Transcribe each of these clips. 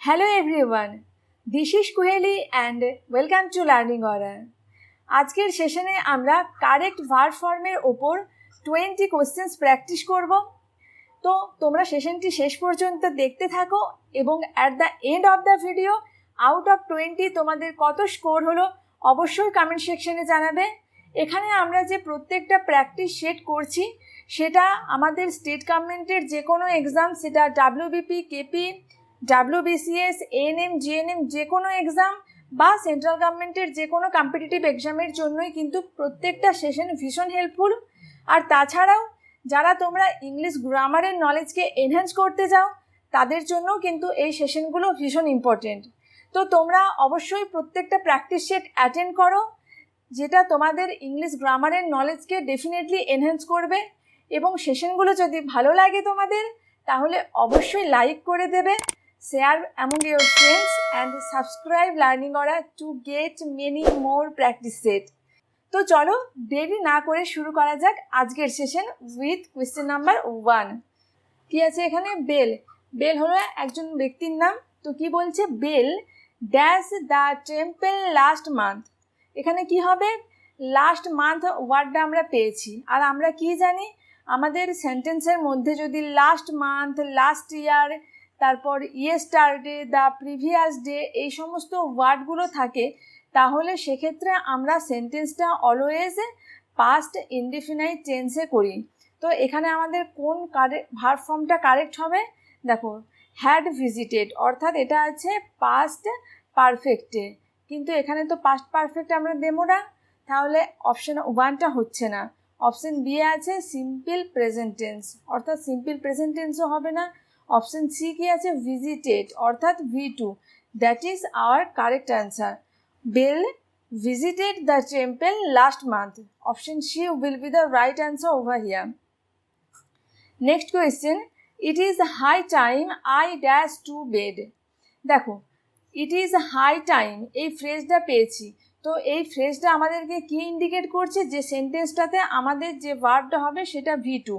Hello everyone, this is Kuheli and welcome to Learning Aura. আজকের সেশনে আমরা correct verb ফর্মের ওপর 20 কোশ্চেন্স প্র্যাকটিস করব। তো তোমরা সেশনটি শেষ পর্যন্ত দেখতে থাকো এবং at the end of the video out of 20 তোমাদের কত স্কোর হলো অবশ্যই কমেন্ট সেকশনে জানাবে। এখানে আমরা যে প্রত্যেকটা প্র্যাকটিস সেট করছি সেটা আমাদের স্টেট গভর্নমেন্টের যে কোনো এক্সাম, সেটা WBP, KP, WBCS, ANM, GNM যে কোনো এক্সাম বা সেন্ট্রাল গভর্নমেন্টের যে কোনো কম্পিটিটিভ এক্সামের জন্যই কিন্তু প্রত্যেকটা সেশন ভীষণ হেল্পফুল। আর তাছাড়াও যারা তোমরা ইংলিশ গ্রামারের নলেজকে এনহ্যান্স করতে চাও তাদের জন্যও কিন্তু এই সেশনগুলো ভীষণ ইম্পর্টেন্ট। তো তোমরা অবশ্যই প্রত্যেকটা প্র্যাকটিস সেট অ্যাটেন্ড করো, যেটা তোমাদের ইংলিশ গ্রামারের নলেজকে ডেফিনেটলি এনহ্যান্স করবে। এবং সেশনগুলো যদি ভালো লাগে তোমাদের তাহলে অবশ্যই লাইক করে দেবে, share among your friends and subscribe Learning Aura to get many more practice set. তো চলো দেরি না করে শুরু করা যাক আজকের সেশন উইথ কোয়েশ্চেন নাম্বার 1। কি আছে এখানে? বেল। বেল হলো একজন ব্যক্তির নাম। তো কি বলছে? Bell dash the temple last month. এখানে কি হবে? লাস্ট মান্থ ওয়ার্ডটা আমরা পেয়েছি, আর আমরা কি জানি আমাদের সেন্টেন্সের মধ্যে যদি লাস্ট মান্থ, লাস্ট ইয়ার, তারপর ইয়েস্টারডে, দ্য প্রিভিয়াস ডে এই সমস্ত ওয়ার্ডগুলো থাকে, তাহলে সেক্ষেত্রে আমরা সেন্টেন্সটা অলওয়েজ পাস্ট ইনডিফিনাইট টেন্সে করি। তো এখানে আমাদের কোন ভার্ব ফর্মটা কারেক্ট হবে? দেখো, হ্যাড ভিজিটেড, অর্থাৎ এটা আছে পাস্ট পারফেক্টে, কিন্তু এখানে তো পাস্ট পারফেক্ট আমরা দেবো না, তাহলে অপশন 1টা হচ্ছে না। অপশন বি আছে সিম্পল প্রেজেন্ট টেন্স, অর্থাৎ সিম্পল প্রেজেন্ট টেন্সও হবে না। অপশন সি কি আছে? ভিজিটেড, অর্থাৎ V2, that is our correct answer. Bell visited the temple last month. Option C will be the right answer over here. Next question, it is high time I dash to bed. দেখো, it is high time এই ফ্রেজটা পেয়েছি। তো এই ফ্রেজটা আমাদেরকে কি indicate করছে? যে সেন্টেন্সটাতে আমাদের যে ভার্বটা হবে সেটা V2।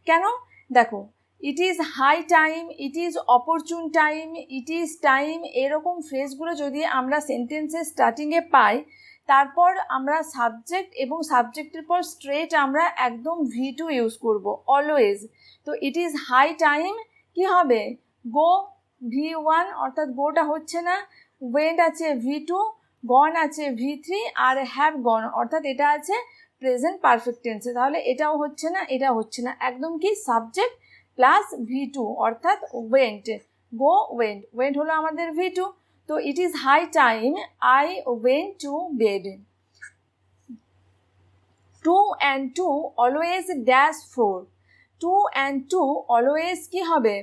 কেন? দেখো, it is high time, it is opportune time, it is time, এরকম ফ্রেজগুলো যদি আমরা সেন্টেন্সের স্টার্টিংয়ে পাই, তারপর আমরা সাবজেক্ট এবং সাবজেক্টের পর স্ট্রেট আমরা একদম V2 ইউজ করব অলওয়েজ। তো ইট ইজ হাই টাইম কি হবে? গো, V1, অর্থাৎ গোটা হচ্ছে না। ওয়েন্ট আছে V2, গন আছে V3, আর হ্যাভ গন, অর্থাৎ এটা আছে প্রেজেন্ট পারফেক্ট টেন্সে। তাহলে এটাও হচ্ছে না, এটা হচ্ছে না, একদম কি সাবজেক্ট প্লাস V2, অর্থাৎ ওয়েন্ট। গো ওয়েন্ট, ওয়েন্ট হলো আমাদের V2। তো it is high time I went to bed. 2 and 2 always dash 4। 2 and 2 always কি হবে?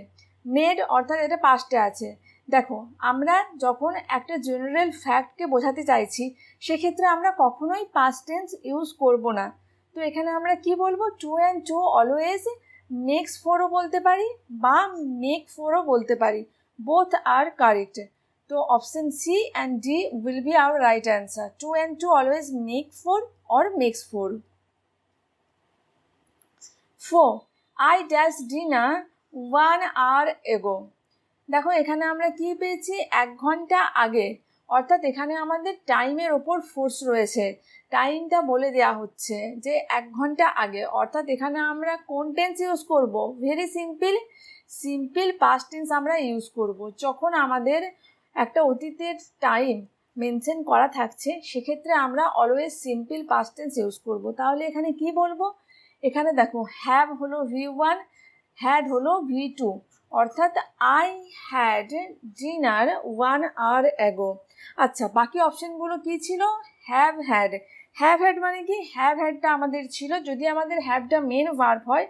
মেড, অর্থাৎ এটা পাস্টে আছে। দেখো, আমরা যখন একটা জেনারেল ফ্যাক্টকে বোঝাতে চাইছি সেক্ষেত্রে আমরা কখনোই পাস্ট টেন্স ইউজ করব না। তো এখানে আমরা কি বলবো? 2 and 2 অলওয়েজ মেক্স 4ও বলতে পারি বা মেক 4ও বলতে পারি, বোথ আর কারেক্ট। তো option C and D will be our right answer. 2 and 2 always make 4 or makes 4. 4, I dash dinner 1 hour ago. দেখো, এখানে আমরা কি পেয়েছি? 1 ঘন্টা আগে, অর্থাৎ এখানে আমাদের টাইমের ওপর ফোর্স রয়েছে, টাইমটা বলে দেওয়া হচ্ছে যে 1 ঘন্টা আগে, অর্থাৎ এখানে আমরা কোন টেন্স ইউজ করব? Very simple, simple past tense আমরা ইউজ করব। যখন আমাদের একটা অতীতের টাইম মেনশন করা থাকছে সেক্ষেত্রে আমরা always simple past tense use করব। তাহলে এখানে কি বলবো? এখানে দেখো, হ্যাভ হলো V1, হ্যাড হলো V2, অর্থাৎ I had dinner 1 hour ago। আচ্ছা, বাকি অপশনগুলো কি ছিল? Have had. হ্যাভ হ্যাড মানে কি? হ্যাভ হ্যাডটা আমাদের ছিল যদি আমাদের হ্যাভটা মেন ভার্ব হয়,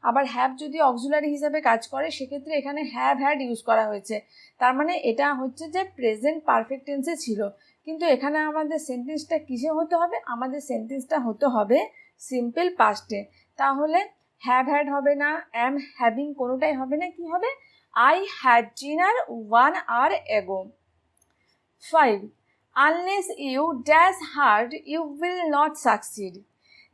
আবার হ্যাভ যদি অক্সিলারি হিসাবে কাজ করে সেক্ষেত্রে এখানে হ্যাভ হ্যাড ইউজ করা হয়েছে, তার মানে এটা হচ্ছে যে প্রেজেন্ট পারফেক্ট টেন্সে ছিল। কিন্তু এখানে আমাদের সেন্টেন্সটা কিসে হতে হবে? আমাদের সেন্টেন্সটা হতে হবে সিম্পল পাস্টে। তাহলে হ্যাভ হ্যাড হবে না, অ্যাম হ্যাভিং কোনোটাই হবে না, কি হবে? I had dinner 1 hour ago। 5, unless you dash hard you will not succeed.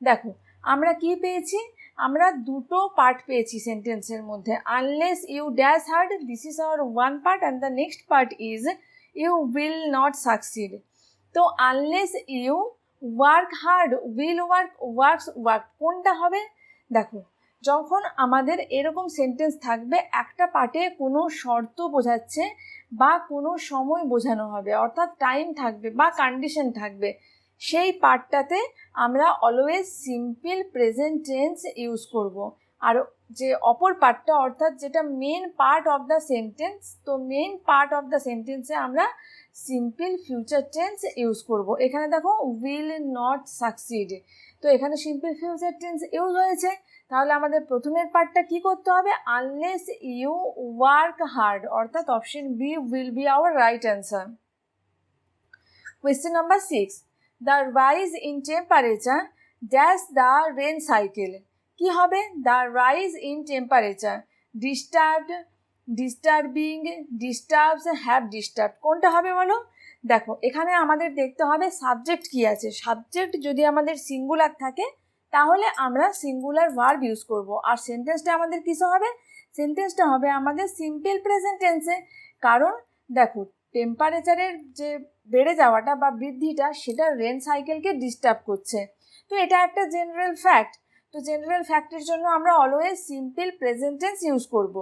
দেখো, আমরা কি পেয়েছি? আমরা দুটো পার্ট পেয়েছি সেন্টেন্সের মধ্যে। Unless you dash hard, this is our one part, and the next part is you will not succeed. তো unless you work hard, will work, works work, কোনটা হবে? দেখো, যখন আমাদের এরকম সেন্টেন্স থাকবে একটা পার্টে কোনো শর্ত বোঝাচ্ছে বা কোনো সময় বোঝানো হবে, অর্থাৎ টাইম থাকবে বা কন্ডিশন থাকবে, সেই পার্টটাতে আমরা always simple present tense use করব। আর যে অপর পার্টটা, অর্থাৎ যেটা main part of the sentence, তো মেন পার্ট অফ দ্য সেন্টেন্সে আমরা সিম্পল ফিউচার টেন্স ইউজ করব। এখানে দেখো উইল নট সাকসিড, তো এখানে সিম্পল ফিউচার টেন্স ইউজ হয়েছে। তাহলে আমাদের প্রথমের পার্টটা কি করতে হবে? আনলেস ইউ ওয়ার্ক হার্ড, অর্থাৎ option B will be our right answer. Question number 6, the rise in temperature dash the rain cycle. কি হবে? The rise in temperature disturbed, disturbing, disturbs, have disturb, কোনটা হবে বলো? দেখো, এখানে আমাদের দেখতে হবে সাবজেক্ট কি আছে। সাবজেক্ট যদি আমাদের সিঙ্গুলার থাকে তাহলে আমরা সিঙ্গুলার ভার্ব ইউজ করব। আর সেন্টেন্সটা আমাদের কিসে হবে? সেন্টেন্সটা হবে আমাদের সিম্পল প্রেজেন্ট টেন্সে। কারণ দেখো, টেম্পারেচারের যে বেড়ে যাওয়াটা বা বৃদ্ধিটা, সেটা রেন সাইকেলকে ডিস্টার্ব করছে। তো এটা একটা জেনারেল ফ্যাক্ট। তো জেনারেল ফ্যাক্টের জন্য আমরা always simple present tense use করব।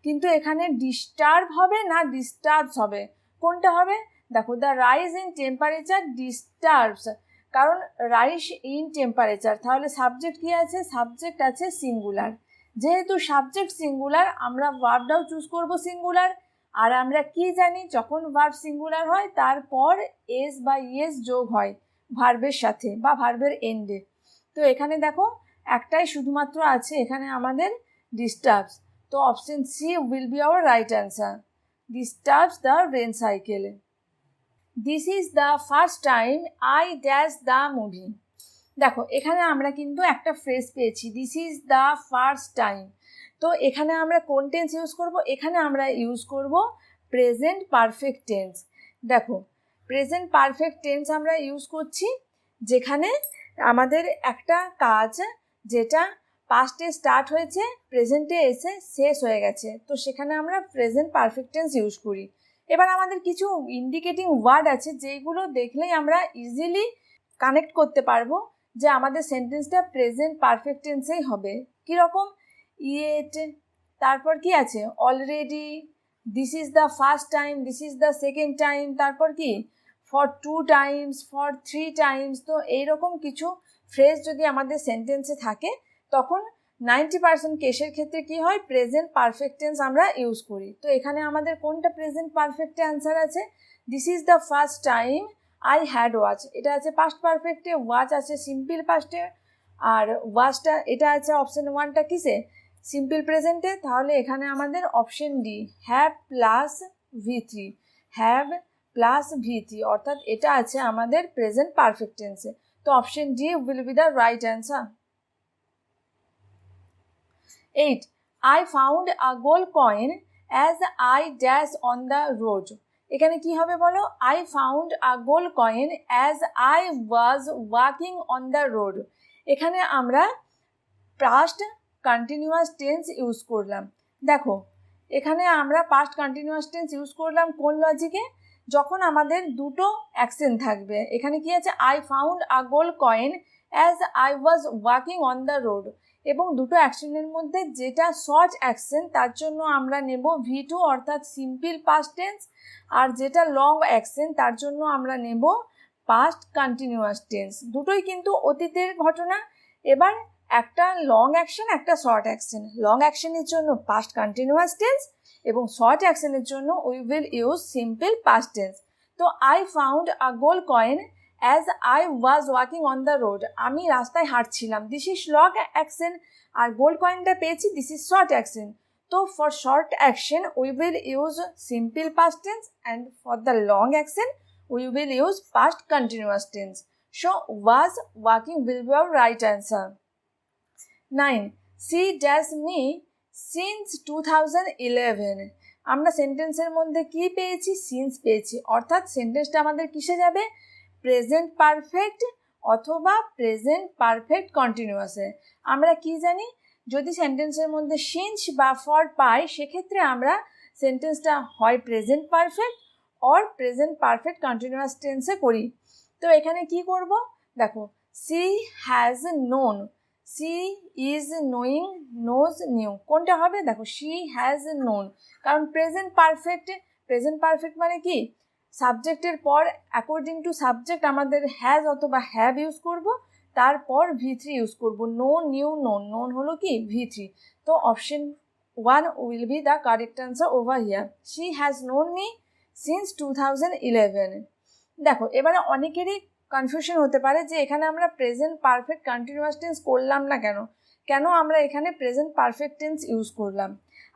কিন্তু এখানে ডিস্টার্ব হবে না ডিস্টার্বস হবে, কোনটা হবে? দেখো, the rise in temperature disturbs, কারণ রাইজ ইন টেম্পারেচার, তাহলে সাবজেক্ট কি আছে? সাবজেক্ট আছে সিঙ্গুলার। যেহেতু সাবজেক্ট সিঙ্গুলার, আমরা ভার্বটাও চুজ করব সিঙ্গুলার। আর আমরা কি জানি, যখন ভার্ব সিঙ্গুলার হয় তারপর এস বা ইয়েস যোগ হয় ভার্বের সাথে বা ভার্বের এন্ডে। তো এখানে দেখো একটাই শুধুমাত্র আছে, এখানে আমাদের ডিস্টার্বস। তো option C will be our right answer, disturbs the rain cycle. This is the first time I dash the movie. দেখো, এখানে আমরা কিন্তু একটা ফ্রেজ পেয়েছি, this is the first time. তো এখানে আমরা কোন টেন্স ইউজ করব? এখানে আমরা ইউজ করব প্রেজেন্ট পারফেক্ট টেন্স। দেখো, প্রেজেন্ট পারফেক্ট টেন্স আমরা ইউজ করছি যেখানে আমাদের একটা কাজ যেটা পাস্টে স্টার্ট হয়েছে, প্রেজেন্টে এসে শেষ হয়ে গেছে, তো সেখানে আমরা প্রেজেন্ট পারফেক্ট টেন্স ইউজ করি। এবার আমাদের কিছু ইন্ডিকেটিং ওয়ার্ড আছে যেগুলো দেখলেই আমরা ইজিলি কানেক্ট করতে পারবো যে আমাদের সেন্টেন্সটা প্রেজেন্ট পারফেক্ট টেন্সেই হবে। কীরকম? ইয়েট, তারপর কি আছে? Already, this is the first time, this is the second time, তারপর কি? For 2 Times, for 3 Times. তো এইরকম কিছু ফ্রেজ যদি আমাদের সেন্টেন্সে থাকে তখন 90% কেসের ক্ষেত্রে কি হয়? প্রেজেন্ট পারফেক্ট টেন্স আমরা ইউজ করি। তো এখানে আমাদের কোনটা প্রেজেন্ট পারফেক্টে অ্যান্সার আছে? This is the first time I had watch, এটা আছে পাস্ট পারফেক্টে, ওয়াচ আছে সিম্পল পাস্টে, আর ওয়াচটা এটা আছে অপশন 1টা কিসে? সিম্পল প্রেজেন্টে। তাহলে এখানে আমাদের option D have plus V3, have plus V3, অর্থাৎ এটা আছে আমাদের প্রেজেন্ট পারফেক্ট টেন্সে। তো option D will be the right answer. 8, I found a gold coin as I dashed on the road. এখানে কি হবে বলো? I found a gold coin as I was walking on the road. এখানে আমরা past continuous tense use করলাম। দেখো, এখানে আমরা পাস্ট কন্টিনিউয়াস টেন্স ইউজ করলাম কোন লজিকে? যখন আমাদের দুটো অ্যাকশন থাকবে। এখানে কি আছে? I found a gold coin as I was walking on the road, এবং দুটো অ্যাকশনের মধ্যে যেটা শর্ট অ্যাকশন তার জন্য আমরা নেব V2 অর্থাৎ সিম্পল পাস্ট টেন্স, আর যেটা লং অ্যাকশন তার জন্য আমরা নেব পাস্ট কন্টিনিউয়াস টেন্স। দুটোই কিন্তু অতীতের ঘটনা। এবার একটা লং অ্যাকশন, একটা শর্ট অ্যাকশন। লং অ্যাকশনের জন্য পাস্ট কন্টিনিউয়াস টেন্স এবং শর্ট অ্যাকশনের জন্য we will use simple past tense. তো I found a gold coin as I was walking on the road, আমি রাস্তায় হাঁটছিলাম, দিস ইজ লং অ্যাকশন। আর গোল্ড কয়েনটা পেয়েছি, দিস ইজ শর্ট অ্যাকশন। তো for short action we will use simple past tense, and for the long action we will use past continuous tense. So was walking will be our right answer. 9, she does me since 2011. আমরা সেন্টেন্সের মধ্যে কি পেয়েছি? Since পেয়েছি, অর্থাৎ সেন্টেন্সটা আমাদের কিসে যাবে? প্রেজেন্ট পারফেক্ট অথবা প্রেজেন্ট পারফেক্ট কন্টিনিউয়াসে। আমরা কি জানি? যদি সেন্টেন্সের মধ্যে সিন্স বা ফর পাই সেক্ষেত্রে আমরা সেন্টেন্সটা হয় present perfect or present perfect continuous টেন্সে করি। তো এখানে কি করব, দেখো she has known, she is knowing, knows knew, কোনটা হবে? দেখো শি হ্যাজ নোন, কারণ প্রেজেন্ট পারফেক্ট মানে কি সাবজেক্টের পর অ্যাকর্ডিং টু সাবজেক্ট আমাদের হ্যাজ অথবা হ্যাভ ইউজ করব, তারপর V3 ইউজ করব। নো নিউ নোন, নোন হলো কি V3। তো option 1 will be the correct answer over here. She has known me since 2011। দেখো এবারে অনেকেরই কনফিউশন হতে পারে যে এখানে আমরা প্রেজেন্ট পারফেক্ট কন্টিনিউয়াস টেন্স করলাম না কেন আমরা এখানে প্রেজেন্ট পারফেক্ট টেন্স ইউজ করলাম।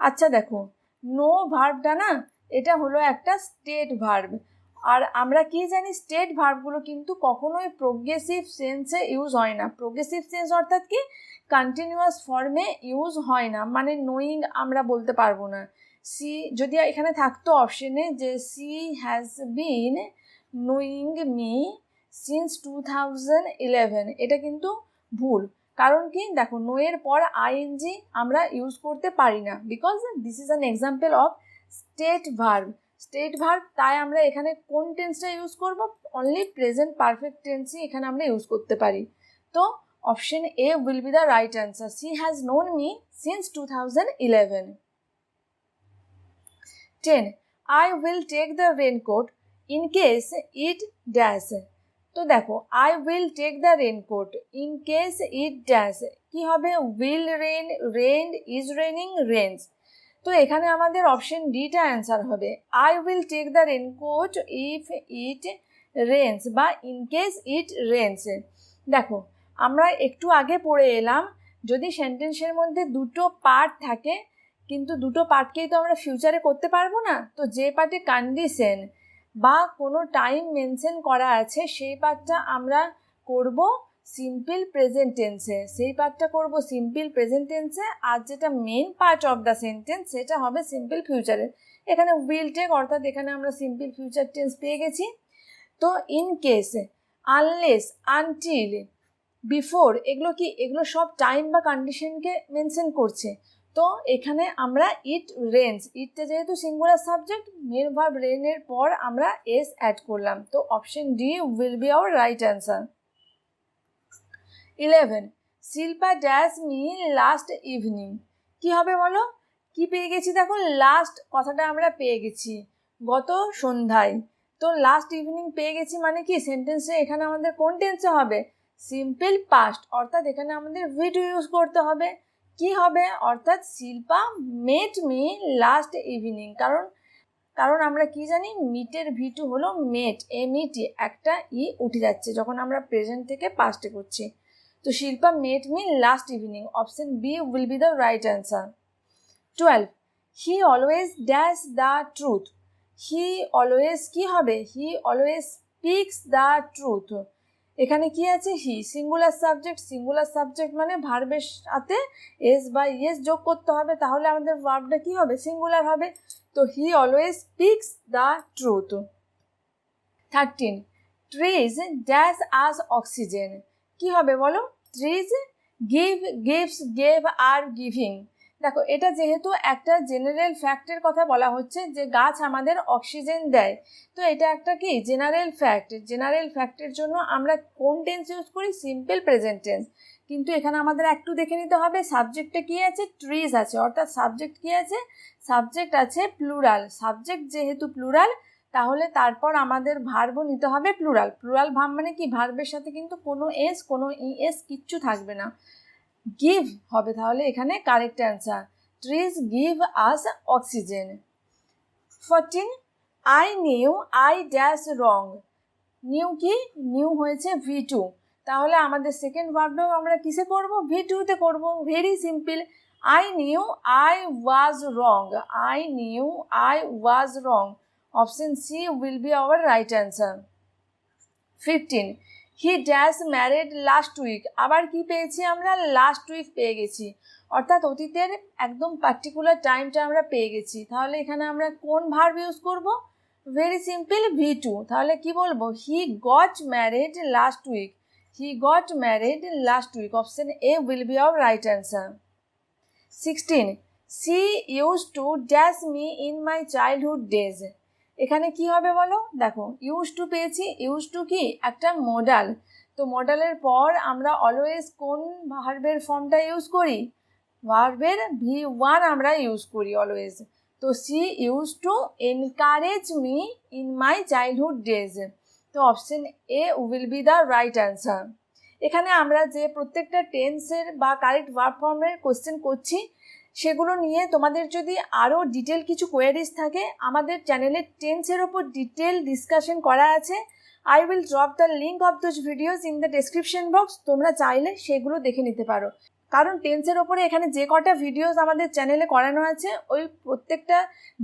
আচ্ছা দেখো নো ভার্বটা না, এটা হলো একটা স্টেট ভার্ব, আর আমরা কি জানি স্টেট ভার্বগুলো কিন্তু কখনোই প্রোগ্রেসিভ সেন্সে ইউজ হয় না। প্রোগ্রেসিভ সেন্স অর্থাৎ কি কন্টিনিউয়াস ফর্মে ইউজ হয় না, মানে নোয়িং আমরা বলতে পারবো না। সি যদি এখানে থাকতো অপশনে যে she has been knowing me since 2011, এটা কিন্তু ভুল। কারণ কি দেখো নোয়ের পর আইএনজি আমরা ইউজ করতে পারি না, because this is an example of state verb. তাই আমরা এখানে কোন টেন্সটা ইউজ করব? অনলি প্রেজেন্ট পারফেক্ট টেন্সই এখানে আমরা ইউজ করতে পারি। তো option A will be the right answer. C has known me since 2011। 10. I will take the raincoat in case it dash. তো দেখো I will take the raincoat in case it dash কি হবে? will rain, rained, is raining, rains। তো এখানে আমাদের option ডিটা answer হবে। I will take the raincoat if it rains বা in case it rains। দেখো আমরা একটু আগে পড়ে এলাম যদি সেন্টেন্সের মধ্যে দুটো পার্ট থাকে, কিন্তু দুটো পার্টকেই তো আমরা ফিউচারে করতে পারবো না। তো যে পার্টে কন্ডিশন বা কোনো টাইম মেনশন করা আছে সেই পার্টটা আমরা করব সিম্পল প্রেজেন্ট টেন্সে, আর যেটা main part of the sentence সেটা হবে সিম্পল ফিউচারে। এখানে উইল টেক অর্থাৎ এখানে আমরা সিম্পল ফিউচার টেন্স পেয়ে গেছি। তো in case, unless, until, before, এগুলো সব টাইম বা কন্ডিশনকে মেনশন করছে। তো এখানে আমরা ইট রেন্স, ইটটা যেহেতু সিঙ্গুলার সাবজেক্ট, মেন ভার্ব রেনের পর আমরা এস অ্যাড করলাম। তো option D will be our right answer. 11. Shilpa dash me last evening, কি হবে বলো? কি পেয়ে গেছি? দেখো লাস্ট কথাটা আমরা পেয়ে গেছি গত সন্ধ্যায়। তো লাস্ট ইভিনিং পেয়ে গেছি মানে কি সেন্টেন্সে এখানে আমাদের কোন টেন্সে হবে? সিম্পল পাস্ট, অর্থাৎ এখানে আমাদের V2 ইউজ করতে হবে। কি হবে? অর্থাৎ Shilpa met me last evening, কারণ আমরা কি জানি মিটের V2 হলো মেট, MET, একটা ই উঠে যাচ্ছে যখন আমরা প্রেজেন্ট থেকে পাস্টে করছি। তো Shilpa met me last evening, option B will be the right answer. 12. He always dash the truth, he always কি হবে? He always speaks the truth. এখানে কি আছে? হি সিঙ্গুলার সাবজেক্ট মানে ভার্বের সাথে এস বা ইয়েস যোগ করতে হবে, তাহলে আমাদের ভার্বটা কি হবে? সিঙ্গুলার হবে। তো হি always speaks the truth. 13. Trees dash us oxygen, কি হবে বলো? Trees gives, gave, are giving. দেখো এটা যেহেতু একটা জেনারেল ফ্যাক্টের কথা বলা হচ্ছে যে গাছ আমাদের অক্সিজেন দেয়, তো এটা একটা কি জেনারেল ফ্যাক্টের জন্য আমরা কোন টেন্স ইউজ করি? Simple present tense. কিন্তু এখানে আমাদের একটু দেখে নিতে হবে সাবজেক্টে কি আছে? ট্রিজ আছে, অর্থাৎ সাবজেক্ট কি আছে? সাবজেক্ট আছে প্লুরাল। সাবজেক্ট যেহেতু প্লুরাল তাহলে তারপর আমাদের ভার্বও নিতে হবে প্লুরাল ভার্ব মানে কি ভার্বের সাথে কিন্তু কোনো এস কোনো ইএস কিচ্ছু থাকবে না। গিভ হবে তাহলে এখানে correct answer. Trees give us oxygen. 14. I knew I dash wrong, new কি? নিউ হয়েছে V2, তাহলে আমাদের সেকেন্ড ভার্বটাও আমরা কিসে করব? V2তে করব। Very simple. I knew I was wrong, option C will be our right answer. 15. He dash married last week, আবার কি পেয়েছি আমরা? লাস্ট উইক পেয়ে গেছি, অর্থাৎ অতীতের একদম পার্টিকুলার টাইমটা আমরা পেয়ে গেছি। তাহলে এখানে আমরা কোন ভার্ব ইউজ করব? Very simple, V2। তাহলে কি বলবো? He got married last week, option A will be our right answer. 16. She used to dash me in my childhood days. এখানে কি হবে বলো? দেখো ইউজ টু পেয়েছি, ইউজ টু কি একটা মডাল, তো মডালের পর আমরা অলওয়েজ কোন ভার্বের ফর্মটা ইউজ করি? ভার্বের V1 আমরা ইউজ করি অলওয়েজ। তো she use to encourage me in my childhood days, তো option A will be the right answer. এখানে আমরা যে প্রত্যেকটা টেন্সের বা কারেক্ট ভার্ব ফর্মের কোশ্চেন করছি সেগুলো নিয়ে তোমাদের যদি আরও ডিটেল কিছু কোয়ারিজ থাকে, আমাদের চ্যানেলে টেন্সের ওপর ডিটেল ডিসকাশন করা আছে। I will drop the link of those videos in the description box, তোমরা চাইলে সেগুলো দেখে নিতে পারো। কারণ টেন্সের ওপরে এখানে যে কটা ভিডিওস আমাদের চ্যানেলে করানো আছে ওই প্রত্যেকটা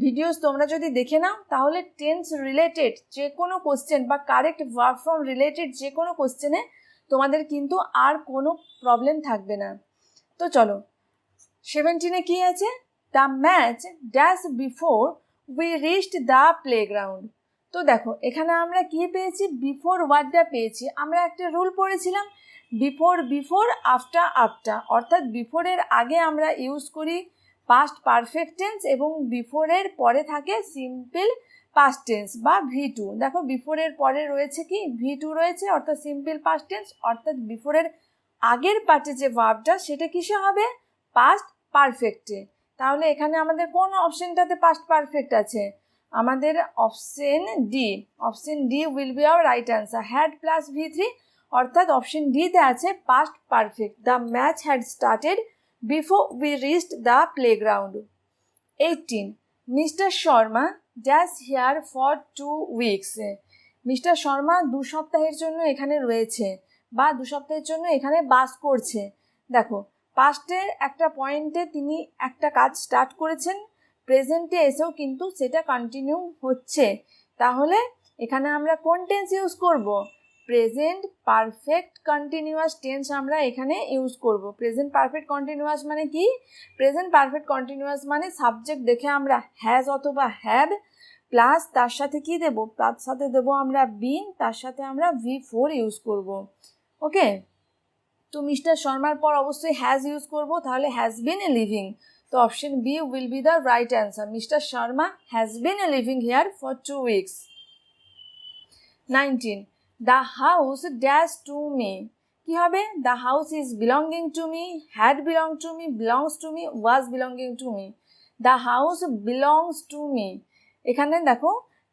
ভিডিওস তোমরা যদি দেখে নাও তাহলে টেন্স রিলেটেড যে কোনো কোশ্চেন বা কারেক্ট ভার্ব ফর্ম রিলেটেড যে কোনো কোশ্চেনে তোমাদের কিন্তু আর কোনো প্রবলেম থাকবে না। তো চলো 17-এ কি আছে? The match dash before we reached the playground. তো দেখো এখানে আমরা কি পেয়েছি? বিফোর ওয়ার্ডটা পেয়েছি। আমরা একটা রুল পড়েছিলাম বিফোর বিফোর আফটার আফটার, অর্থাৎ বিফোরের আগে আমরা ইউজ করি পাস্ট পারফেক্ট টেন্স এবং বিফোরের পরে থাকে সিম্পল পাস্ট টেন্স বা V2। দেখো বিফোরের পরে রয়েছে কি V2 রয়েছে, অর্থাৎ সিম্পল পাস্ট টেন্স, অর্থাৎ বিফোরের আগের পার্টে যে ভার্বটা সেটা কিসে হবে? পাস্ট পারফেক্টে। তাহলে এখানে আমাদের কোন অপশনটাতে পাস্ট পারফেক্ট আছে? আমাদের option D, option D will be our right answer. Had plus V3, অর্থাৎ অপশন ডিতে আছে past perfect. The match had started before we reached the playground. 18. Mister Sharma dash here for 2 weeks. Mister Sharma 2 সপ্তাহের জন্য এখানে রয়েছে বা 2 সপ্তাহের জন্য এখানে বাস করছে। দেখো পাস্টের একটা পয়েন্টে তিনি একটা কাজ স্টার্ট করেছেন, প্রেজেন্টে এসেও কিন্তু সেটা কন্টিনিউ হচ্ছে। তাহলে এখানে আমরা কোন টেন্স ইউজ করব? প্রেজেন্ট পারফেক্ট কন্টিনিউয়াস টেন্স আমরা এখানে ইউজ করব। প্রেজেন্ট পারফেক্ট কন্টিনিউয়াস মানে কি? প্রেজেন্ট পারফেক্ট কন্টিনিউয়াস মানে সাবজেক্ট দেখে আমরা হ্যাজ অথবা হ্যাভ প্লাস তার সাথে কি দেব? তার সাথে দেবো আমরা বিন, তার সাথে আমরা V4 ইউজ করব। ওকে, তো মিস্টার শর্মার পর অবশ্যই হ্যাজ ইউজ করব, তাহলে হ্যাজ বিন লিভিং। তো option B will be the right answer. Mister Sharma has been living here for 2 weeks. 19. The house dash to me. কি হবে? The house is belonging to me, had belong to me, belongs to me, was belonging to me. The house belongs to me. এখানে দেখো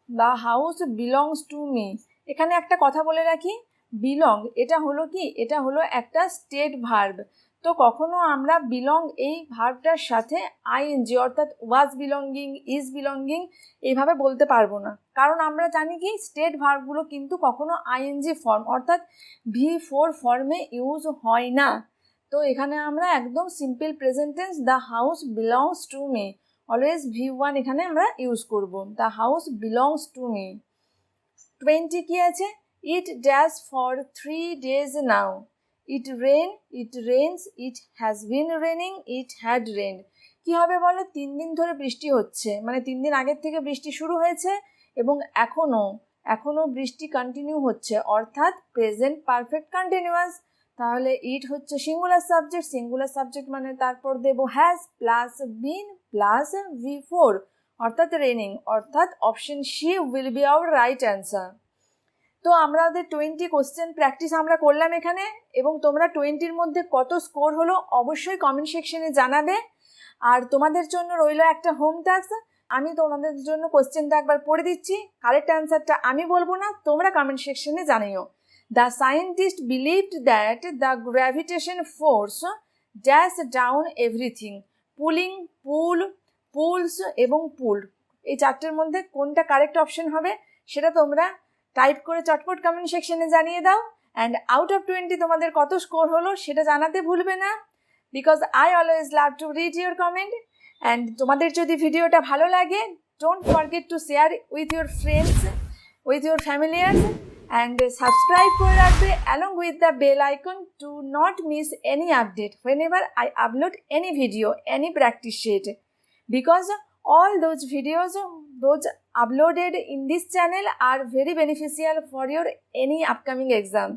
the house belongs to me, এখানে একটা কথা বলে রাখি, belong এটা হলো কি? এটা হলো একটা স্টেট ভার্ব। তো কখনো আমরা বিলং এই ভার্বটার সাথে আইএনজি অর্থাৎ ওয়াজ বিলঙ্গিং, ইজ বিলঙ্গিং এইভাবে বলতে পারবো না, কারণ আমরা জানি কি স্টেট ভার্বগুলো কিন্তু কখনো আইএনজি ফর্ম অর্থাৎ V4 ফর্মে ইউজ হয় না। তো এখানে আমরা একদম simple present tense the house belongs to me, always V1 এখানে আমরা ইউজ করব। The house belongs to me. 20 কি আছে? It dash for 3 days now. It rain, it rains, it has been raining, it had rain. কী হবে বলো? 3 দিন ধরে বৃষ্টি হচ্ছে, মানে 3 দিন আগের থেকে বৃষ্টি শুরু হয়েছে এবং এখনও বৃষ্টি কন্টিনিউ হচ্ছে, অর্থাৎ প্রেজেন্ট পারফেক্ট কন্টিনিউয়াস। তাহলে ইট হচ্ছে সিঙ্গুলার সাবজেক্ট, সিঙ্গুলার সাবজেক্ট মানে তারপর দেবো has plus been plus V4 অর্থাৎ রেনিং, অর্থাৎ option C will be our right answer. তো আমাদের 20 কোশ্চেন প্র্যাকটিস আমরা করলাম এখানে, এবং তোমরা 20-র মধ্যে কত স্কোর হলো অবশ্যই কমেন্ট সেকশনে জানাবে। আর তোমাদের জন্য রইল একটা হোম টাস্ক, আমি তোমাদের জন্য কোশ্চেনটা একবার পড়ে দিচ্ছি, কারেক্ট অ্যান্সারটা আমি বলবো না, তোমরা কমেন্ট সেকশনে জানিও। The scientist believed that the gravitation force dash down everything. Pulling, pull, pulls এবং পুলড, এই 4টের মধ্যে কোনটা কারেক্ট অপশন হবে সেটা তোমরা টাইপ করে চটপট কমেন্ট সেকশনে জানিয়ে দাও। অ্যান্ড আউট অফ 20 তোমাদের কত স্কোর হলো সেটা জানাতে ভুলবে না, because I always love to read your comment. And তোমাদের যদি ভিডিওটা ভালো লাগে, don't forget to share with your friends, with your familiars, and subscribe করে রাখবে along with the bell icon to not miss any update whenever I upload any video, any practice sheet, because all those videos those uploaded in this channel are very beneficial for your any upcoming exam.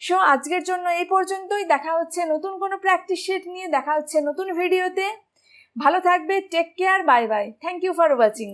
So আজকের জন্য এই পর্যন্তই, দেখা হচ্ছে নতুন কোনো practice sheet নিয়ে, দেখা হচ্ছে নতুন ভিডিওতে। ভালো থাকবে, take care, bye bye, thank you for watching.